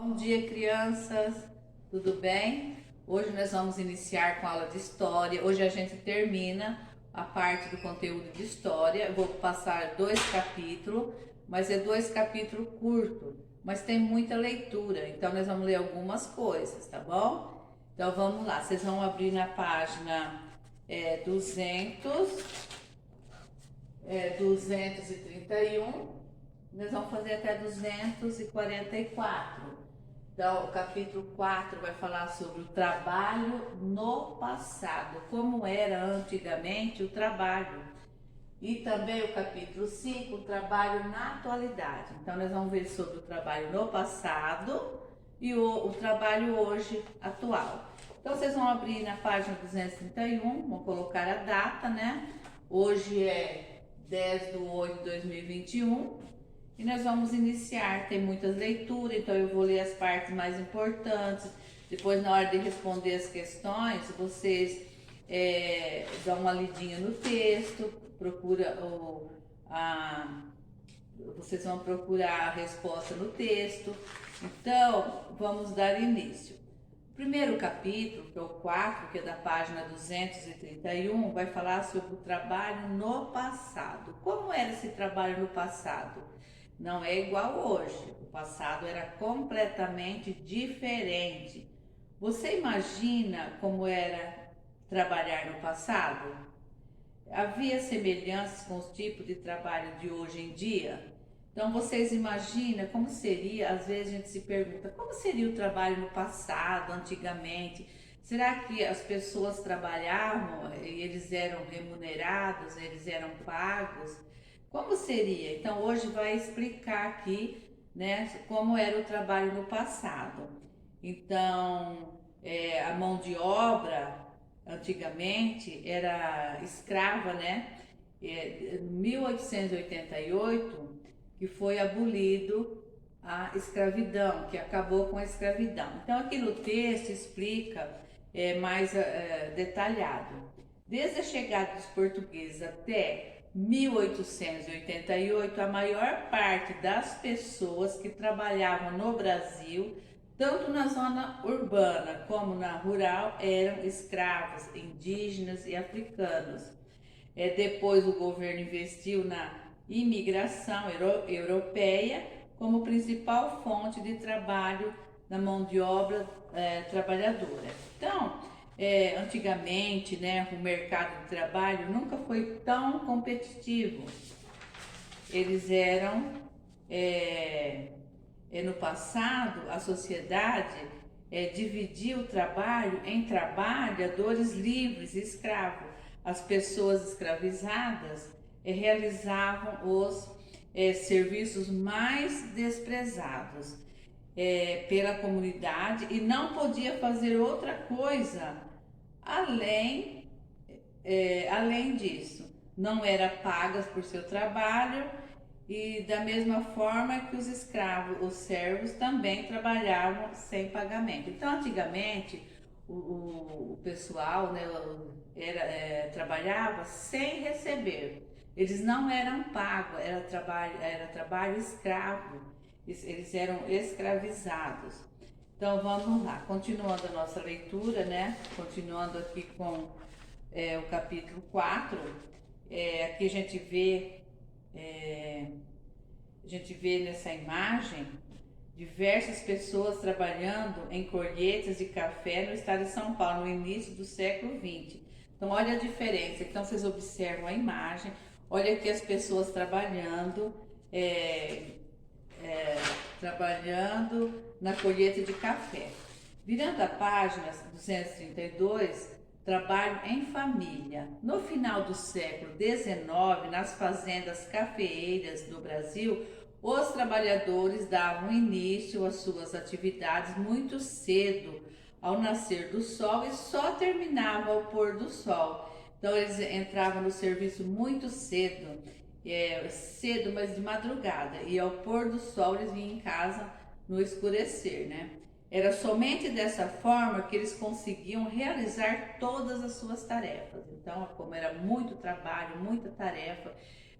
Bom dia, crianças, tudo bem? Hoje nós vamos iniciar com a aula de história. Hoje a gente termina a parte do conteúdo de história. Eu vou passar 2 capítulos, mas é 2 capítulos curtos, mas tem muita leitura, então nós vamos ler algumas coisas, tá bom? Então vamos lá, vocês vão abrir na página 231. Nós vamos fazer até 244. Então, o capítulo 4 vai falar sobre o trabalho no passado, como era antigamente o trabalho. E também o capítulo 5, o trabalho na atualidade. Então, nós vamos ver sobre o trabalho no passado e o trabalho hoje atual. Então, vocês vão abrir na página 231, vão colocar a data, né? Hoje é 10/8/2021. E nós vamos iniciar, tem muitas leituras, então eu vou ler as partes mais importantes. Depois, na hora de responder as questões, vocês dão uma lidinha no texto, vocês vão procurar a resposta no texto. Então, vamos dar início. O primeiro capítulo, que é o 4, que é da página 231, vai falar sobre o trabalho no passado. Como era esse trabalho no passado? Não é igual hoje. O passado era completamente diferente. Você imagina como era trabalhar no passado? Havia semelhanças com os tipos de trabalho de hoje em dia? Então vocês imaginam como seria, às vezes a gente se pergunta, como seria o trabalho no passado, antigamente? Será que as pessoas trabalhavam e eles eram remunerados, eles eram pagos? Como seria? Então hoje vai explicar aqui, né, como era o trabalho no passado. Então, a mão de obra antigamente era escrava, né? Em 1888 que foi abolido a escravidão, que acabou com a escravidão. Então aqui no texto explica mais detalhado. Desde a chegada dos portugueses até 1888, a maior parte das pessoas que trabalhavam no Brasil, tanto na zona urbana como na rural, eram escravos, indígenas e africanos. Depois o governo investiu na imigração europeia como principal fonte de trabalho da mão de obra trabalhadora. Então, antigamente, né, o mercado de trabalho nunca foi tão competitivo. Eles eram, no passado, a sociedade dividia o trabalho em trabalhadores livres e escravos. As pessoas escravizadas realizavam os serviços mais desprezados pela comunidade e não podia fazer outra coisa além disso. Não era pagas por seu trabalho e da mesma forma que os escravos, os servos também trabalhavam sem pagamento. Então antigamente o pessoal, né, trabalhava sem receber. Eles não eram pagos, era trabalho escravo. Eles eram escravizados. Então vamos lá, continuando a nossa leitura, né? Continuando aqui com o capítulo 4. Aqui a gente vê nessa imagem diversas pessoas trabalhando em colheitas de café no estado de São Paulo, no início do século XX. Então, olha a diferença. Então, vocês observam a imagem, olha aqui as pessoas trabalhando na colheita de café. Virando a página 232, trabalho em família. No final do século XIX, nas fazendas cafeeiras do Brasil, os trabalhadores davam início às suas atividades muito cedo, ao nascer do sol, e só terminavam ao pôr do sol. Então eles entravam no serviço muito cedo, mas de madrugada, e ao pôr do sol eles vinham em casa no escurecer, né? Era somente dessa forma que eles conseguiam realizar todas as suas tarefas. Então, como era muito trabalho, muita tarefa,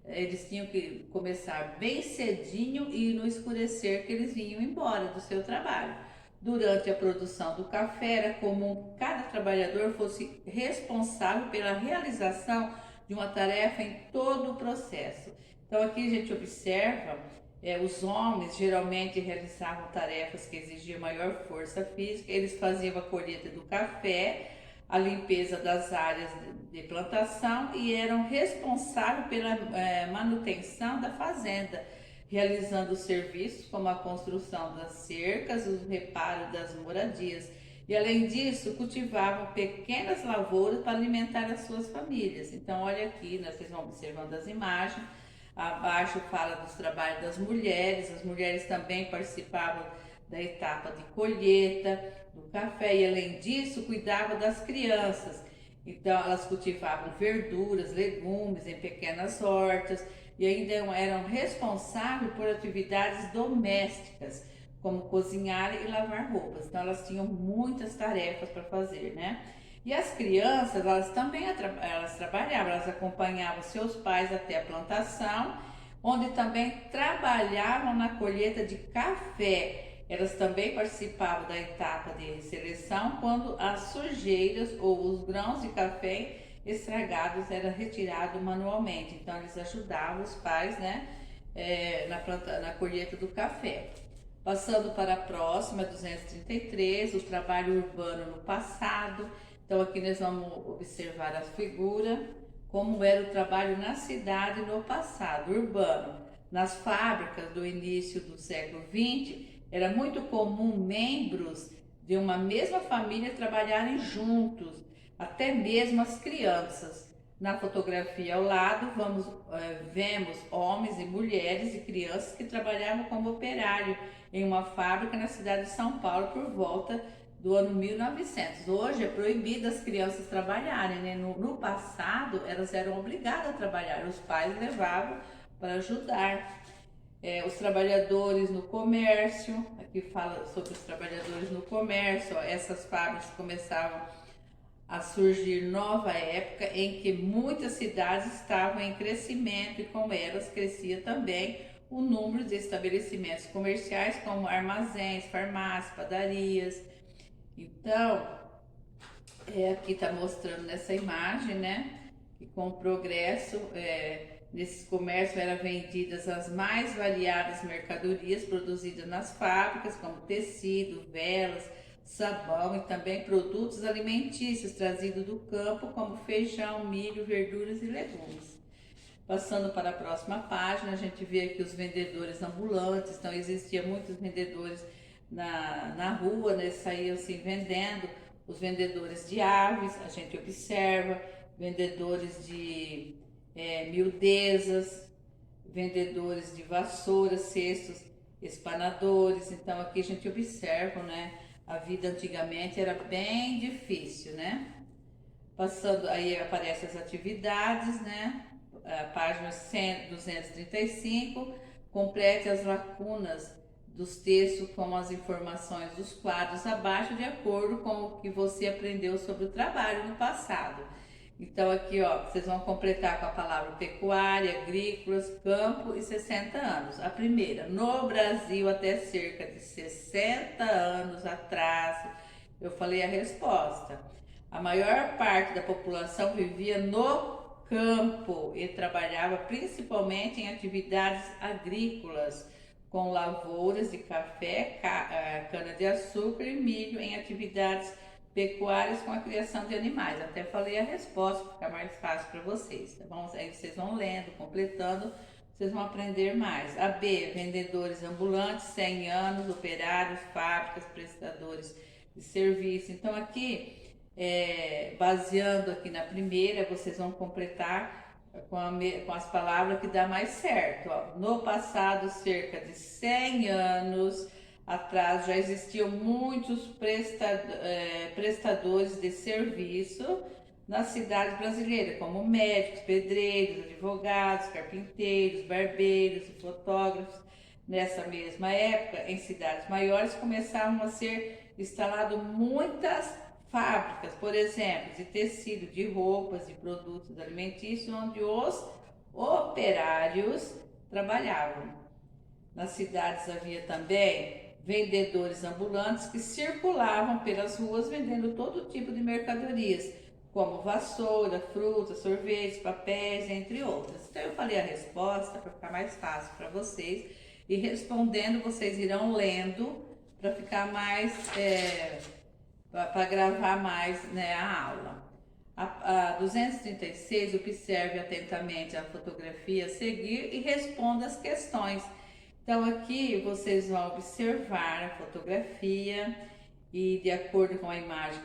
eles tinham que começar bem cedinho e no escurecer que eles vinham embora do seu trabalho. Durante a produção do café, era comum que cada trabalhador fosse responsável pela realização de uma tarefa em todo o processo. Então aqui a gente observa, os homens geralmente realizavam tarefas que exigiam maior força física, eles faziam a colheita do café, a limpeza das áreas de plantação e eram responsáveis pela manutenção da fazenda, realizando serviços como a construção das cercas, o reparo das moradias. E além disso, cultivavam pequenas lavouras para alimentar as suas famílias. Então, olha aqui, vocês vão observando as imagens. Abaixo fala dos trabalhos das mulheres. As mulheres também participavam da etapa de colheita do café e além disso cuidavam das crianças. Então elas cultivavam verduras, legumes em pequenas hortas e ainda eram responsáveis por atividades domésticas, como cozinhar e lavar roupas. Então elas tinham muitas tarefas para fazer, né? E as crianças, elas também elas trabalhavam, elas acompanhavam seus pais até a plantação, onde também trabalhavam na colheita de café. Elas também participavam da etapa de seleção, quando as sujeiras ou os grãos de café estragados eram retirados manualmente. Então eles ajudavam os pais, né, na colheita do café. Passando para a próxima, 233, o trabalho urbano no passado. Então aqui nós vamos observar a figura, como era o trabalho na cidade no passado, urbano. Nas fábricas do início do século XX, era muito comum membros de uma mesma família trabalharem juntos, até mesmo as crianças. Na fotografia ao lado, vemos homens e mulheres e crianças que trabalhavam como operário em uma fábrica na cidade de São Paulo por volta do ano 1900. Hoje é proibido as crianças trabalharem, né? No passado, elas eram obrigadas a trabalhar, os pais levavam para ajudar. Os trabalhadores no comércio, aqui fala sobre os trabalhadores no comércio, essas fábricas começavam a surgir nova época em que muitas cidades estavam em crescimento e com elas crescia também o número de estabelecimentos comerciais como armazéns, farmácias, padarias. Então, aqui está mostrando nessa imagem, né, que com o progresso nesses comércios eram vendidas as mais variadas mercadorias produzidas nas fábricas, como tecido, velas, sabão e também produtos alimentícios trazidos do campo, como feijão, milho, verduras e legumes. Passando para a próxima página, a gente vê aqui os vendedores ambulantes. Então existiam muitos vendedores na rua, né? Saíam assim vendendo. Os vendedores de aves, a gente observa, vendedores de miudezas, vendedores de vassouras, cestos, espanadores. Então aqui a gente observa, né? A vida antigamente era bem difícil, né? Passando, aí aparecem as atividades, né? A página 235, complete as lacunas dos textos com as informações dos quadros abaixo, de acordo com o que você aprendeu sobre o trabalho no passado. Então aqui, ó, vocês vão completar com a palavra pecuária, agrícolas, campo e 60 anos. A primeira, no Brasil até cerca de 60 anos atrás, eu falei a resposta. A maior parte da população vivia no campo e trabalhava principalmente em atividades agrícolas, com lavouras de café, cana-de-açúcar e milho, em atividades pecuárias com a criação de animais. Até falei a resposta, para ficar mais fácil para vocês, tá bom? Aí vocês vão lendo, completando, vocês vão aprender mais. A B, vendedores ambulantes, 100 anos, operários, fábricas, prestadores de serviço. Então aqui, baseando aqui na primeira, vocês vão completar com as palavras que dá mais certo. Ó. No passado, cerca de 100 anos atrás, já existiam muitos prestadores de serviço nas cidades brasileiras, como médicos, pedreiros, advogados, carpinteiros, barbeiros e fotógrafos. Nessa mesma época, em cidades maiores, começavam a ser instaladas muitas fábricas, por exemplo, de tecido, de roupas, de produtos alimentícios, onde os operários trabalhavam. Nas cidades havia também vendedores ambulantes que circulavam pelas ruas vendendo todo tipo de mercadorias, como vassoura, frutas, sorvetes, papéis, entre outras. Então eu falei a resposta para ficar mais fácil para vocês, e respondendo vocês irão lendo para ficar mais, para gravar mais, né, a aula. A 236, observe atentamente a fotografia a seguir e responda as questões. Então aqui vocês vão observar a fotografia e de acordo com a imagem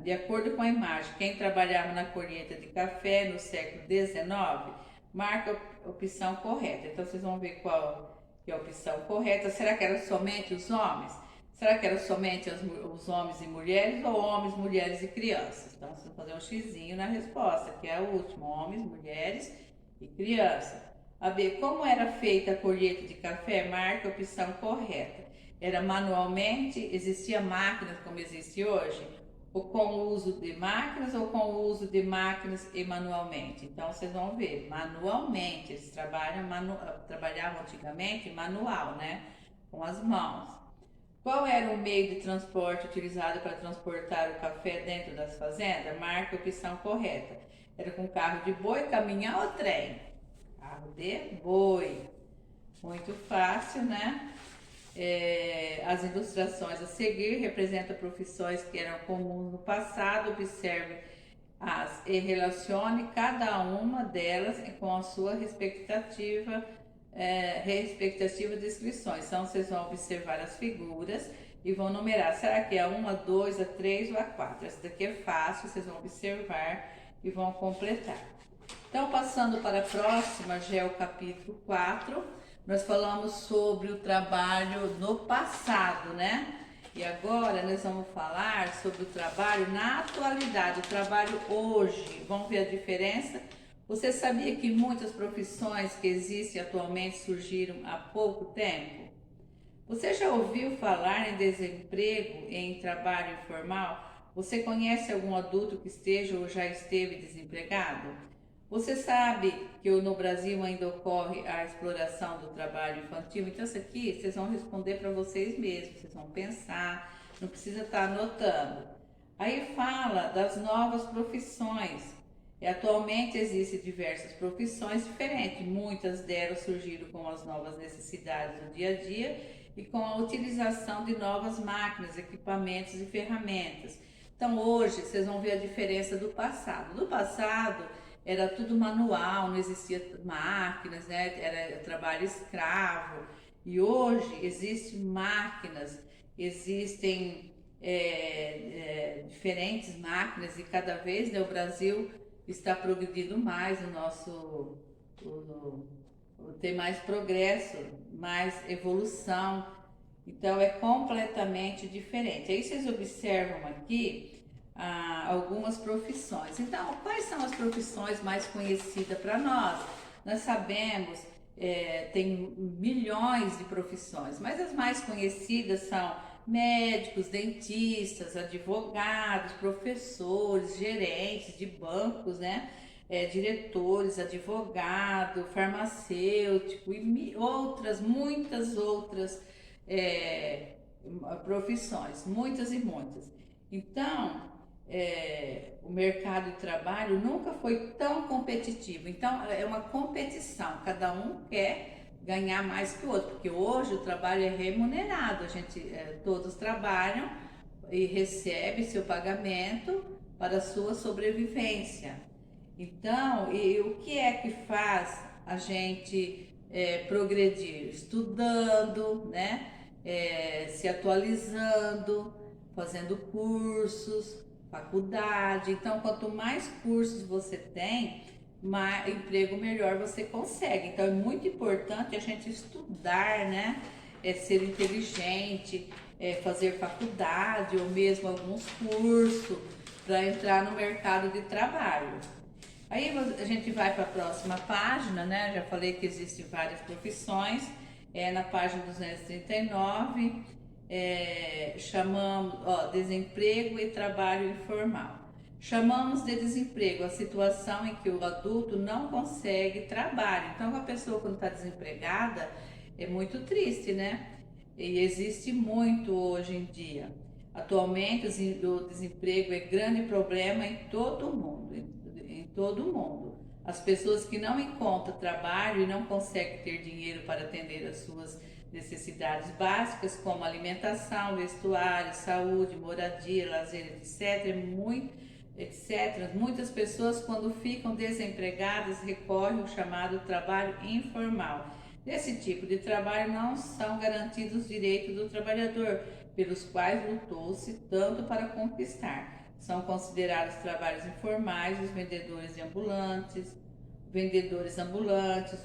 de acordo com a imagem, quem trabalhava na colheita de café no século XIX, marca a opção correta. Então vocês vão ver qual que é a opção correta. Será que eram somente os homens? Será que eram somente os homens e mulheres ou homens, mulheres e crianças? Então vocês vão fazer um xizinho na resposta, que é a última, homens, mulheres e crianças. A B, como era feita a colheita de café? Marca a opção correta. Era manualmente? Existia máquinas como existe hoje? Ou com o uso de máquinas ou com o uso de máquinas e manualmente? Então vocês vão ver, manualmente, eles trabalhavam antigamente manual, né? Com as mãos. Qual era o meio de transporte utilizado para transportar o café dentro das fazendas? Marca a opção correta. Era com carro de boi, caminhão ou trem? Carro de boi. Muito fácil, né? As ilustrações a seguir representam profissões que eram comuns no passado. Observe e relacione cada uma delas com a sua respectivas descrições. Então vocês vão observar as figuras e vão numerar. Será que é a 1, a 2, a 3 ou a 4? Essa daqui é fácil, vocês vão observar e vão completar. Então, passando para a próxima, já é o capítulo 4, nós falamos sobre o trabalho no passado, né? E agora nós vamos falar sobre o trabalho na atualidade, o trabalho hoje. Vamos ver a diferença? Você sabia que muitas profissões que existem atualmente surgiram há pouco tempo? Você já ouviu falar em desemprego e em trabalho informal? Você conhece algum adulto que esteja ou já esteve desempregado? Você sabe que no Brasil ainda ocorre a exploração do trabalho infantil? Então isso aqui vocês vão responder para vocês mesmos, vocês vão pensar, não precisa estar anotando. Aí fala das novas profissões. E atualmente existem diversas profissões diferentes, muitas delas surgiram com as novas necessidades do dia a dia e com a utilização de novas máquinas, equipamentos e ferramentas. Então hoje vocês vão ver a diferença do passado. No passado era tudo manual, não existia máquinas, né? Era trabalho escravo. E hoje existem máquinas, existem diferentes máquinas e cada vez, né, o Brasil está progredindo mais, tem mais progresso, mais evolução, então é completamente diferente. Aí vocês observam aqui algumas profissões. Então, quais são as profissões mais conhecidas para nós? Nós sabemos, tem milhões de profissões, mas as mais conhecidas são médicos, dentistas, advogados, professores, gerentes de bancos, né? Diretores, advogado, farmacêutico e muitas outras profissões, muitas e muitas. Então, o mercado de trabalho nunca foi tão competitivo. Então, é uma competição, cada um quer ganhar mais que o outro, porque hoje o trabalho é remunerado, todos trabalham e recebem seu pagamento para a sua sobrevivência. Então, e o que é que faz a gente progredir? Estudando, né? Se atualizando, fazendo cursos, faculdade. Então, quanto mais cursos você tem, mais emprego melhor você consegue. Então é muito importante a gente estudar, né? Ser inteligente, fazer faculdade ou mesmo alguns cursos para entrar no mercado de trabalho. Aí a gente vai para a próxima página, né? Já falei que existem várias profissões. Na página 239, chamamos desemprego e trabalho informal. Chamamos de desemprego a situação em que o adulto não consegue trabalho. Então, a pessoa quando está desempregada é muito triste, né? E existe muito hoje em dia. Atualmente, o desemprego é grande problema em todo o mundo, em todo o mundo. As pessoas que não encontram trabalho e não conseguem ter dinheiro para atender as suas necessidades básicas, como alimentação, vestuário, saúde, moradia, lazer, etc. Muitas pessoas, quando ficam desempregadas, recorrem ao chamado trabalho informal. Nesse tipo de trabalho não são garantidos os direitos do trabalhador, pelos quais lutou-se tanto para conquistar. São considerados trabalhos informais os vendedores ambulantes,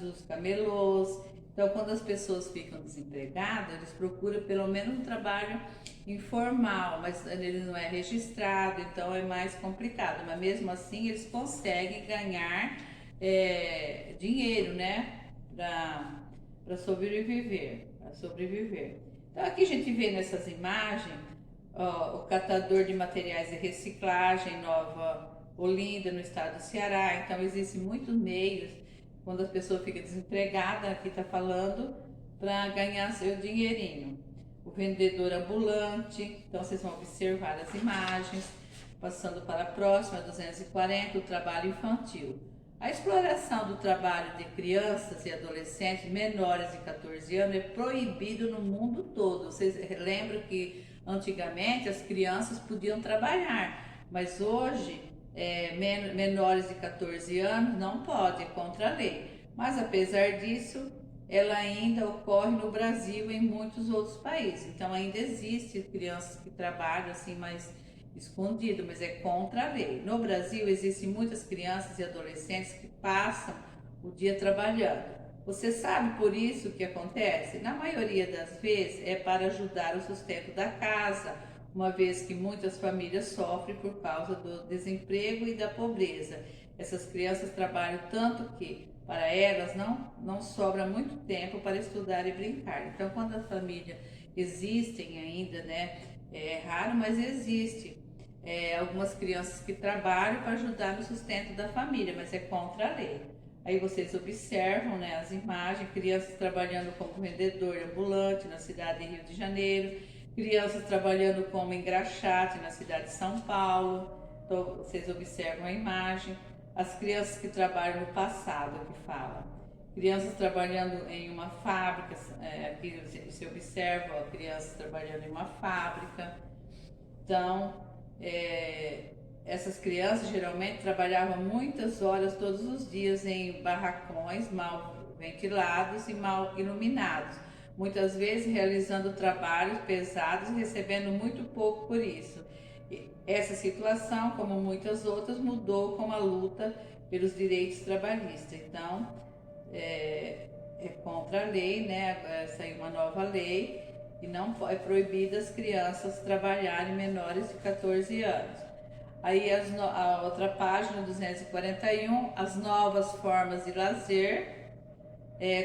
os camelôs. Então, quando as pessoas ficam desempregadas, eles procuram pelo menos um trabalho informal, mas ele não é registrado, então é mais complicado. Mas mesmo assim, eles conseguem ganhar dinheiro, né, para sobreviver, Então, aqui a gente vê nessas imagens o catador de materiais de reciclagem em Nova Olinda, no estado do Ceará. Então, existem muitos meios, quando a pessoa fica desempregada, aqui está falando, para ganhar seu dinheirinho. O vendedor ambulante, então vocês vão observar as imagens. Passando para a próxima, 240, o trabalho infantil. A exploração do trabalho de crianças e adolescentes menores de 14 anos é proibido no mundo todo. Vocês lembram que antigamente as crianças podiam trabalhar, mas hoje menores de 14 anos não pode, é contra a lei. Mas apesar disso, ela ainda ocorre no Brasil e em muitos outros países. Então ainda existe crianças que trabalham assim, mas escondido, mas é contra a lei. No Brasil existem muitas crianças e adolescentes que passam o dia trabalhando. Você sabe por isso o que acontece? Na maioria das vezes é para ajudar o sustento da casa, uma vez que muitas famílias sofrem por causa do desemprego e da pobreza. Essas crianças trabalham tanto que para elas não sobra muito tempo para estudar e brincar. Então, quando a família existem ainda, né, é raro, mas existe algumas crianças que trabalham para ajudar no sustento da família, mas é contra a lei. Aí vocês observam, né, as imagens, crianças trabalhando como vendedor ambulante na cidade de Rio de Janeiro, crianças trabalhando como engraxate na cidade de São Paulo. Então, vocês observam a imagem. As crianças que trabalham no passado, que fala. Crianças trabalhando em uma fábrica, aqui você observa crianças trabalhando em uma fábrica. Então, essas crianças geralmente trabalhavam muitas horas todos os dias em barracões mal ventilados e mal iluminados, muitas vezes realizando trabalhos pesados e recebendo muito pouco por isso. Essa situação, como muitas outras, mudou com a luta pelos direitos trabalhistas. Então, é contra a lei, né? Agora saiu uma nova lei e não é proibido as crianças trabalharem menores de 14 anos. Aí a outra página, 241, as novas formas de lazer.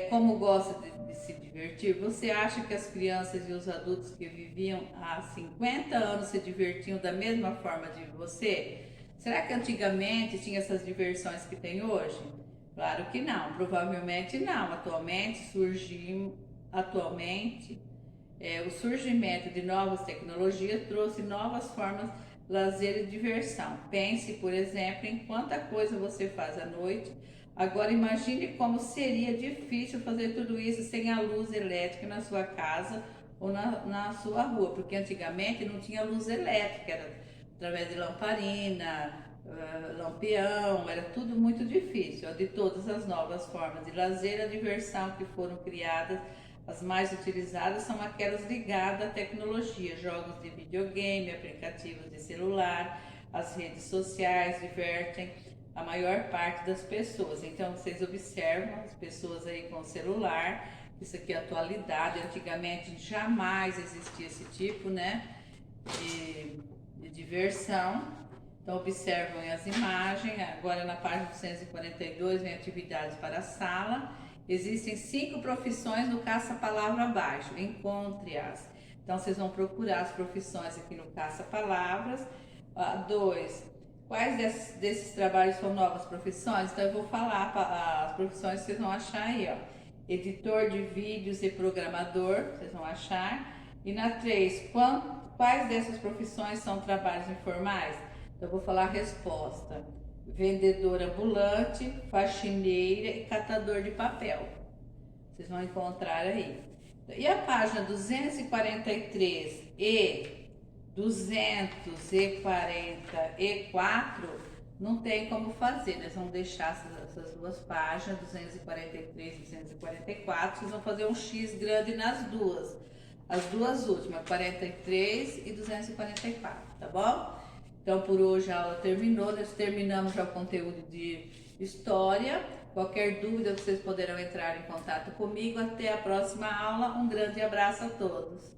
Como gosta de se divertir? Você acha que as crianças e os adultos que viviam há 50 anos se divertiam da mesma forma de você? Será que antigamente tinha essas diversões que tem hoje? Claro que não, provavelmente não. O surgimento de novas tecnologias trouxe novas formas de lazer e diversão. Pense, por exemplo, em quanta coisa você faz à noite. Agora imagine como seria difícil fazer tudo isso sem a luz elétrica na sua casa ou na sua rua, porque antigamente não tinha luz elétrica, era através de lamparina, lampião, era tudo muito difícil. De todas as novas formas de lazer, a diversão que foram criadas, as mais utilizadas são aquelas ligadas à tecnologia, jogos de videogame, aplicativos de celular, as redes sociais divertem a maior parte das pessoas. Então vocês observam as pessoas aí com o celular, isso aqui é atualidade, antigamente jamais existia esse tipo, né, de diversão. Então observam as imagens. Agora na página 242 vem atividades para a sala. Existem 5 profissões no caça-palavra abaixo, encontre-as. Então vocês vão procurar as profissões aqui no caça-palavras. 2. Quais desses trabalhos são novas profissões? Então eu vou falar as profissões que vocês vão achar aí, ó. Editor de vídeos e programador, vocês vão achar. E na 3, quais dessas profissões são trabalhos informais? Então eu vou falar a resposta. Vendedor ambulante, faxineira e catador de papel. Vocês vão encontrar aí. E a página 243 e 244 não tem como fazer. Nós vamos deixar essas duas páginas, 243 e 244. Vocês vão fazer um X grande nas duas. As duas últimas, 43 e 244, tá bom? Então, por hoje a aula terminou. Nós terminamos já o conteúdo de história. Qualquer dúvida, vocês poderão entrar em contato comigo. Até a próxima aula. Um grande abraço a todos.